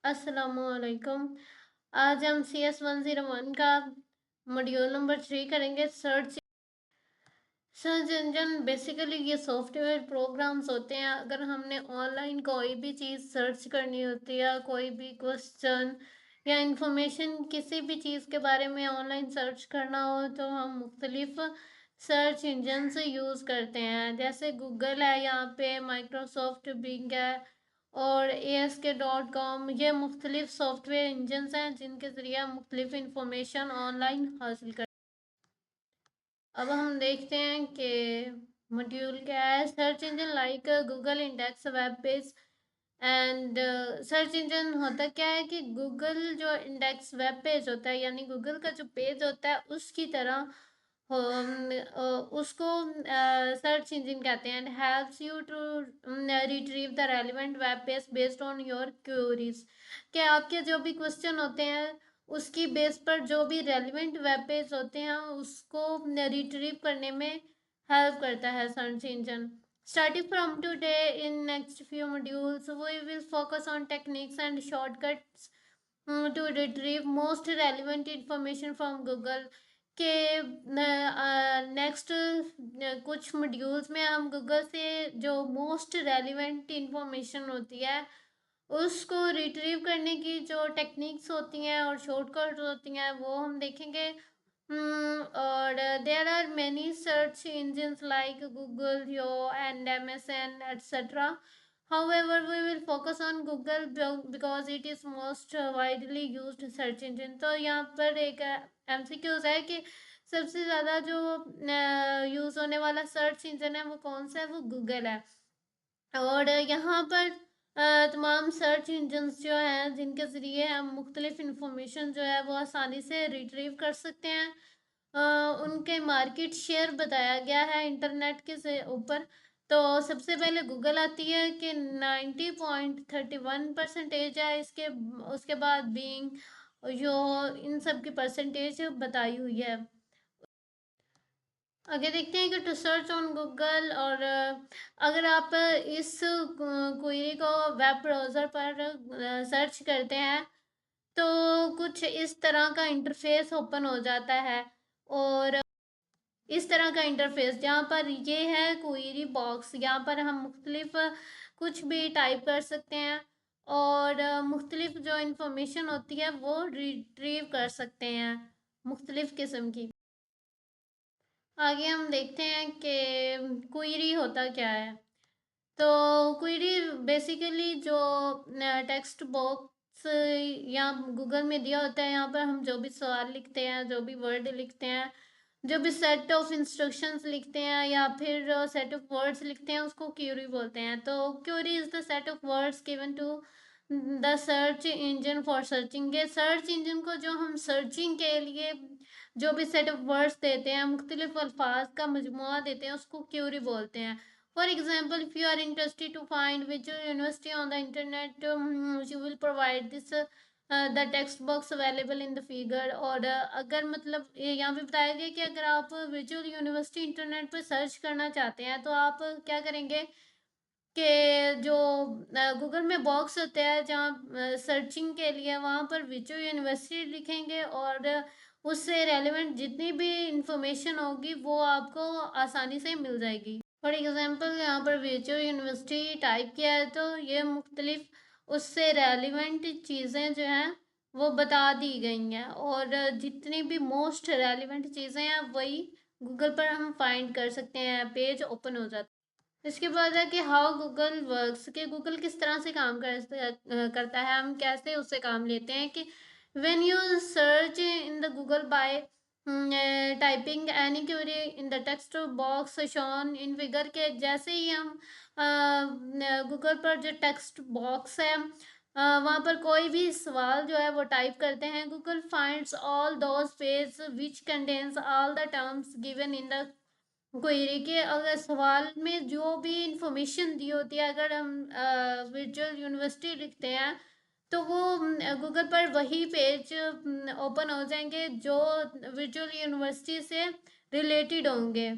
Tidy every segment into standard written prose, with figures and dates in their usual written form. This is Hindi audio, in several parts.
अस्सलामुअलैकुम। आज हम सी एस 101 का मॉड्यूल नंबर 3 करेंगे। सर्च इंजन बेसिकली ये सॉफ्टवेयर प्रोग्राम्स होते हैं। अगर हमने ऑनलाइन कोई भी चीज़ सर्च करनी होती है, कोई भी क्वेश्चन या इंफॉर्मेशन किसी भी चीज़ के बारे में ऑनलाइन सर्च करना हो तो हम मुख्तलिफ सर्च इंजन से यूज़ करते हैं। जैसे गूगल है, यहाँ पे माइक्रोसॉफ्ट बिंग है और ASK.com। ये मुख्तलिफ सॉफ्टवेयर इंजन्स हैं जिनके ज़रिए हम मुख्तलिफ इंफॉर्मेशन ऑनलाइन हासिल कर। अब हम देखते हैं कि मॉड्यूल क्या है। Search engine like Google index web page and search engine होता क्या है कि गूगल जो इंडेक्स वेब पेज होता है यानी गूगल का जो पेज होता है उसकी तरह उसको सर्च इंजन कहते हैं। And helps you to retrieve the relevant web page based on your queries. कि आपके जो भी क्वेश्चन होते हैं उसकी बेस पर जो भी रेलिवेंट वेब पेज होते हैं उसको रिट्रीव करने में हेल्प करता है search engine. Starting from today, in next few modules, we will focus on techniques and shortcuts to retrieve most relevant information from Google। के नेक्स्ट कुछ मॉड्यूल्स में हम गूगल से जो मोस्ट रेलिवेंट इंफॉर्मेशन होती है उसको रिट्रीव करने की जो टेक्निक्स होती हैं और शॉर्टकट होती हैं वो हम देखेंगे। और there are many search engines like Google Yahoo and MSN etc. However, we will focus on Google because it is most widely used search engine। तो यहाँ पर एक MCQs है कि सबसे ज़्यादा जो यूज़ होने वाला सर्च इंजन है वो कौन सा है, वो गूगल है। और यहाँ पर तमाम सर्च इंजन्स जो हैं जिनके ज़रिए हम मुख्तलिफ इंफॉर्मेशन जो है वो आसानी से रिट्रीव कर सकते हैं। उनके मार्केट शेयर बताया गया है इंटरनेट के से ऊपर। तो सबसे पहले गूगल आती है कि 90.31% है इसके। उसके बाद बिंग जो इन सब की परसेंटेज बताई हुई है। आगे देखते हैं कि टू सर्च ऑन गूगल। और अगर आप इस क्वेरी को वेब ब्राउज़र पर सर्च करते हैं तो कुछ इस तरह का इंटरफेस ओपन हो जाता है। और इस तरह का इंटरफेस जहाँ पर ये है क्वेरी बॉक्स, यहाँ पर हम मुख्तलिफ कुछ भी टाइप कर सकते हैं और मुख्तलिफ जो इंफॉर्मेशन होती है वो रिट्रीव कर सकते हैं मुख्तलिफ किस्म की। आगे हम देखते हैं कि क्वेरी होता क्या है। तो क्वेरी बेसिकली जो टेक्स्ट बॉक्स या गूगल में दिया होता है, यहाँ पर हम जो भी सवाल लिखते हैं, जो भी वर्ड लिखते हैं, जो भी सेट ऑफ इंस्ट्रक्शंस लिखते हैं या फिर सेट ऑफ वर्ड्स लिखते हैं उसको क्वेरी बोलते हैं। तो query is the set of words given to the search engine for searching. ये सर्च इंजन को जो हम सर्चिंग के लिए जो भी सेट ऑफ वर्ड्स देते हैं, मुख्तलिफ अल्फाज का मजमुआ देते हैं, उसको क्वेरी बोलते हैं। For example, if you are interested to find which university on the internet, you will provide this the text box available in the figure। और अगर मतलब ये यहाँ पे बताया गया कि अगर आप विजुअल यूनिवर्सिटी इंटरनेट पर सर्च करना चाहते हैं तो आप क्या करेंगे कि जो गूगल में बॉक्स होता है जहाँ सर्चिंग के लिए, वहाँ पर विजुअल यूनिवर्सिटी लिखेंगे और उससे रेलिवेंट जितनी भी इंफॉर्मेशन होगी वो आपको आसानी से मिल जाएगी। फॉर एग्ज़ाम्पल यहाँ पर विजुअल यूनिवर्सिटी टाइप किया है तो ये मुख्तलिफ उससे रेलिवेंट चीज़ें जो हैं वो बता दी गई हैं और जितनी भी मोस्ट रेलिवेंट चीज़ें हैं वही गूगल पर हम फाइंड कर सकते हैं, पेज ओपन हो जाता है। इसके बाद है कि हाउ गूगल वर्क्स, कि गूगल किस तरह से काम करता है, हम कैसे उससे काम लेते हैं। कि when you search in the Google bye typing any query in the text box shown in figure, के जैसे ही हम गूगल पर जो टेक्स्ट बॉक्स है वहाँ पर कोई भी सवाल जो है वो टाइप करते हैं, Google finds all those page which contains all the terms given in the query. के अगर सवाल में जो भी इंफॉर्मेशन दी होती है, अगर हम विजुअल यूनिवर्सिटी लिखते हैं तो वो गूगल पर वही पेज ओपन हो जाएंगे जो विजुअल यूनिवर्सिटी से रिलेटेड होंगे।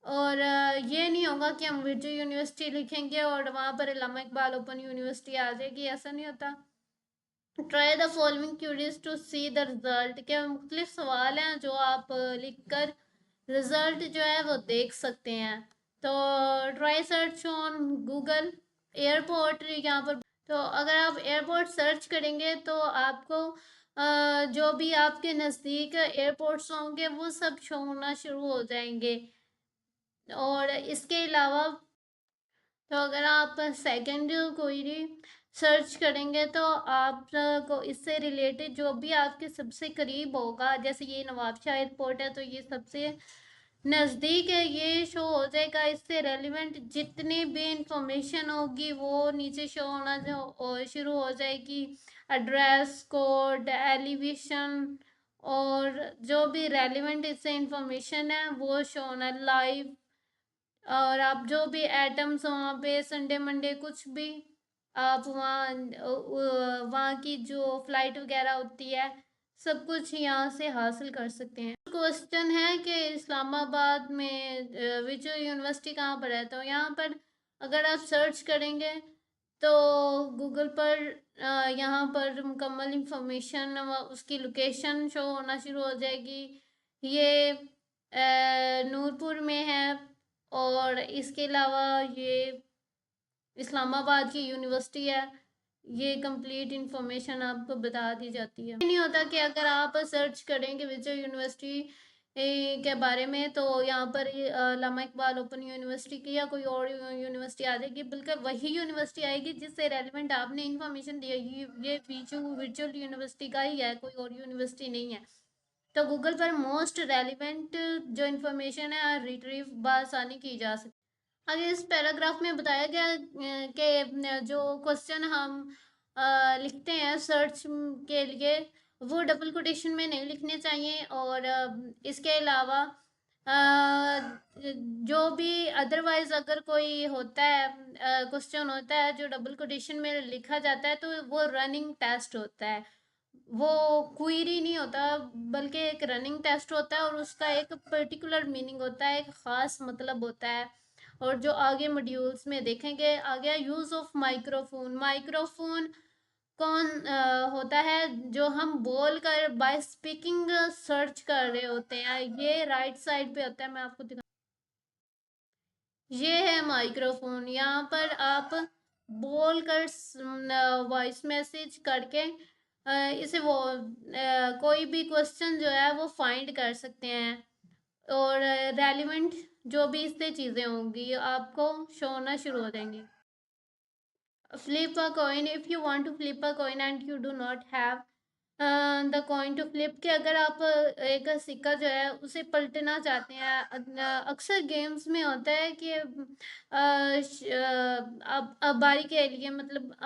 और ये नहीं होगा कि हम विजुअल यूनिवर्सिटी लिखेंगे और वहाँ पर इलामा इकबाल ओपन यूनिवर्सिटी आ जाएगी, ऐसा नहीं होता। Try the following queries to see the result, के मुख्तलिफ सवाल हैं जो आप लिख कर रिजल्ट जो है वो देख सकते हैं। तो try search on Google airport, यहाँ पर तो अगर आप एयरपोर्ट सर्च करेंगे तो आपको जो भी आपके नज़दीक एयरपोर्ट्स होंगे वो सब शो होना शुरू हो जाएंगे। और इसके अलावा तो अगर आप सेकंड क्वेरी सर्च करेंगे तो आपको इससे रिलेटेड जो भी आपके सबसे करीब होगा, जैसे ये नवाबशाह एयरपोर्ट है तो ये सबसे नज़दीक है, ये शो हो जाएगा। इससे रेलिवेंट जितनी भी इंफॉर्मेशन होगी वो नीचे शो होना जो शुरू हो जाएगी। एड्रेस, कोड, एलिवेशन और जो भी रेलिवेंट इससे इंफॉर्मेशन है वो शो होना लाइव। और आप जो भी एटम्स वहाँ पे संडे मंडे कुछ भी आप वहाँ की जो फ्लाइट वगैरह होती है सब कुछ यहाँ से हासिल कर सकते हैं। क्वेश्चन है कि इस्लामाबाद में विच यूनिवर्सिटी कहाँ पर है, तो यहाँ पर अगर आप सर्च करेंगे तो गूगल पर यहाँ पर मुकम्मल इंफॉर्मेशन उसकी लोकेशन शो होना शुरू हो जाएगी। ये नूरपुर में है और इसके अलावा ये इस्लामाबाद की यूनिवर्सिटी है। ये कंप्लीट इंफॉर्मेशन आपको बता दी जाती है। नहीं होता कि अगर आप सर्च करेंगे विजय यूनिवर्सिटी के बारे में तो यहाँ पर अल्लामा इकबाल ओपन यूनिवर्सिटी की या कोई और यूनिवर्सिटी आ जाएगी, बल्कि वही यूनिवर्सिटी आएगी जिससे रेलिवेंट आपने इंफॉर्मेशन दी है। ये वर्चुअल यूनिवर्सिटी का ही है, कोई और यूनिवर्सिटी नहीं है। तो गूगल पर मोस्ट रेलिवेंट जो इंफॉर्मेशन है रिट्रीव बआसानी की जा सकती है। आगे इस पैराग्राफ में बताया गया कि जो क्वेश्चन हम लिखते हैं सर्च के लिए वो डबल कोटेशन में नहीं लिखने चाहिए। और इसके अलावा जो भी अदरवाइज अगर कोई होता है क्वेश्चन होता है जो डबल कोटेशन में लिखा जाता है तो वो रनिंग टेस्ट होता है, वो क्वेरी नहीं होता बल्कि एक रनिंग टेस्ट होता है और उसका एक पर्टिकुलर मीनिंग होता है, एक ख़ास मतलब होता है। और जो आगे मॉड्यूल्स में देखेंगे आगे यूज़ ऑफ माइक्रोफोन, माइक्रोफोन कौन होता है जो हम बोल कर बाय स्पीकिंग सर्च कर रहे होते हैं, ये राइट साइड पे होता है। मैं आपको दिखा, ये है माइक्रोफोन। यहाँ पर आप बोल कर वॉइस मैसेज करके इसे वो कोई भी क्वेश्चन जो है वो फाइंड कर सकते हैं। और रेलिवेंट जो भी इससे चीज़ें होंगी आपको शो होना शुरू हो जाएंगी। Flip a coin, if you want to flip a coin and you do not have the coin to flip, के अगर आप एक सिक्का जो है उसे पलटना चाहते हैं। अक्सर गेम्स में होता है कि अब बारी के लिए मतलब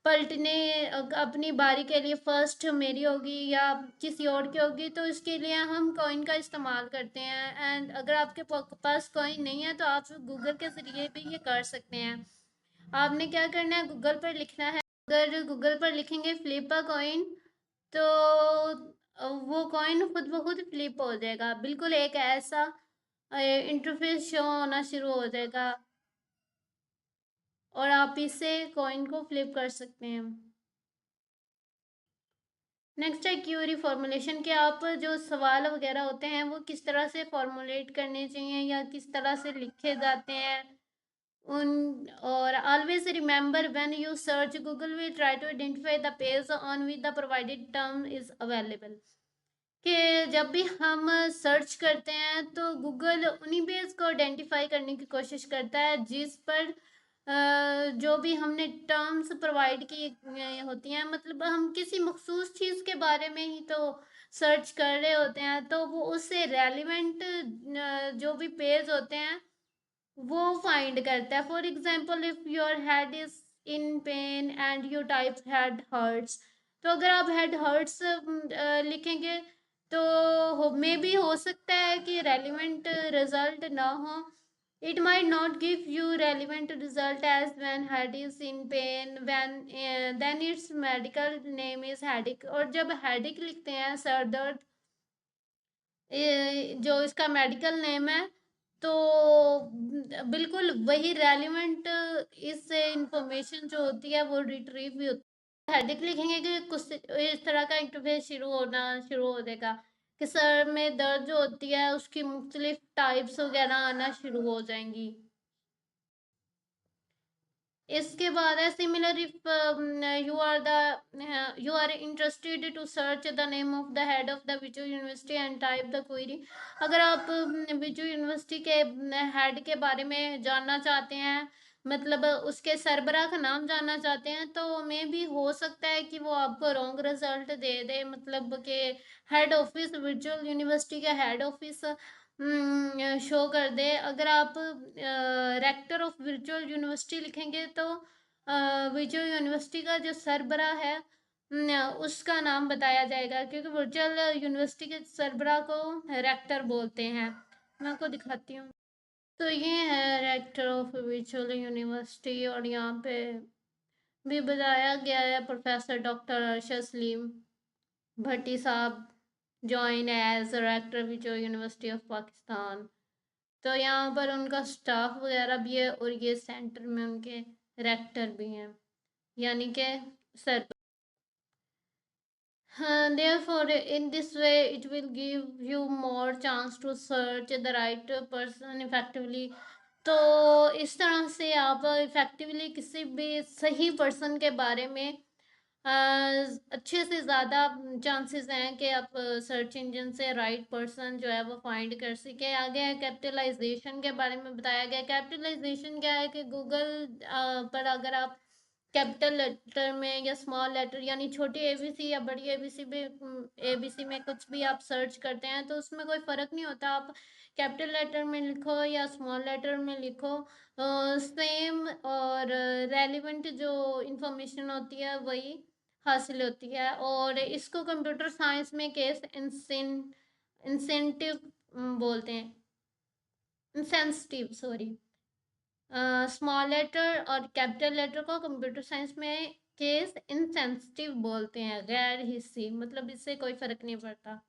पलटने अपनी बारी के लिए फर्स्ट मेरी होगी या किसी और की होगी तो इसके लिए हम कॉइन का इस्तेमाल करते हैं। एंड अगर आपके पास कॉइन नहीं है तो आप गूगल के ज़रिए भी ये कर सकते हैं। आपने क्या करना है, गूगल पर लिखना है। अगर गूगल पर लिखेंगे फ्लिप अ कॉइन तो वो कॉइन खुद ब खुद फ्लिप हो जाएगा, बिल्कुल एक ऐसा इंटरफेस शो होना शुरू हो जाएगा और आप इससे कॉइन को फ्लिप कर सकते हैं। नेक्स्ट है क्यूरी फॉर्मुलेशन, के आप जो सवाल वगैरह होते हैं वो किस तरह से फॉर्मुलेट करने चाहिए या किस तरह से लिखे जाते हैं उन। और always remember when you search Google will try to identify the page on which the provided term is available, कि जब भी हम सर्च करते हैं तो गूगल उन्हीं पेज को आइडेंटिफाई करने की कोशिश करता है जिस पर जो भी हमने टर्म्स प्रोवाइड की होती हैं, मतलब हम किसी मखसूस चीज़ के बारे में ही तो सर्च कर रहे होते हैं तो वो उससे रेलिवेंट जो भी पेज होते हैं वो फाइंड करता है। For example if your head is in pain and you type head hurts, तो अगर आप हेड हर्ट्स लिखेंगे तो मे बी हो सकता है कि रेलिवेंट रिजल्ट ना हो। It might not give you relevant result as when head is in pain when then its medical name is headache, और जब हेडिक लिखते हैं सर दर्द जो इसका मेडिकल नेम है तो बिल्कुल वही रेलिवेंट इससे इंफॉर्मेशन जो होती है वो रिट्रीव भी होती है। हेडेक लिखेंगे कि कुछ इस तरह का इंटरफेस शुरू हो जाएगा कि सर में दर्द जो होती है उसकी मुख्तलिफ टाइप्स वगैरह आना शुरू हो जाएंगी। इसके बाद है similar if you are interested to search the name of the head of the which university and type the query. अगर आप विचू यूनिवर्सिटी के हेड के बारे में जानना चाहते हैं, मतलब उसके सरबरा का नाम जानना चाहते हैं, तो मे भी हो सकता है कि वो आपको रॉन्ग रिजल्ट दे दे, मतलब कि हेड ऑफिस वर्चुअल यूनिवर्सिटी का हेड ऑफिस शो कर दे। अगर आप रेक्टर ऑफ वर्चुअल यूनिवर्सिटी लिखेंगे तो वर्चुअल यूनिवर्सिटी का जो सरबरा है उसका नाम बताया जाएगा, क्योंकि वर्चुअल यूनिवर्सिटी के सरबरा को रेक्टर बोलते हैं। मैं आपको दिखाती हूँ। तो ये है रेक्टर ऑफ वर्चुअल यूनिवर्सिटी, और यहाँ पे भी बताया गया है professor doctor Arshad Saleem Bhatti sahab join as rector Virtual University of Pakistan. तो यहाँ पर उनका स्टाफ वगैरह भी है, और ये सेंटर में उनके रेक्टर भी हैं, यानी कि sir. Therefore, in this way, it will give you more chance to search the right person effectively. तो इस तरह से आप इफ़ेक्टिवली किसी भी सही पर्सन के बारे में अच्छे से ज़्यादा चांसेस हैं कि आप सर्च इंजन से राइट पर्सन जो है वो फाइंड कर सके। आगे है कैपिटलाइजेशन के बारे में बताया गया। कैपिटलाइजेशन क्या है कि गूगल पर अगर आप कैपिटल लेटर में या स्मॉल लेटर यानी छोटी एबीसी या बड़ी एबीसी में एबीसी में कुछ भी आप सर्च करते हैं तो उसमें कोई फ़र्क नहीं होता, आप कैपिटल लेटर में लिखो या स्मॉल लेटर में लिखो, सेम और रेलिवेंट जो इंफॉर्मेशन होती है वही हासिल होती है। और इसको कंप्यूटर साइंस में केस इंसेंटिव बोलते हैं, इंसेंसिटिव सॉरी। स्मॉल लेटर और कैपिटल लेटर को कंप्यूटर साइंस में केस इनसेंसिटिव बोलते हैं, गैर हिस्सी, मतलब इससे कोई फर्क नहीं पड़ता।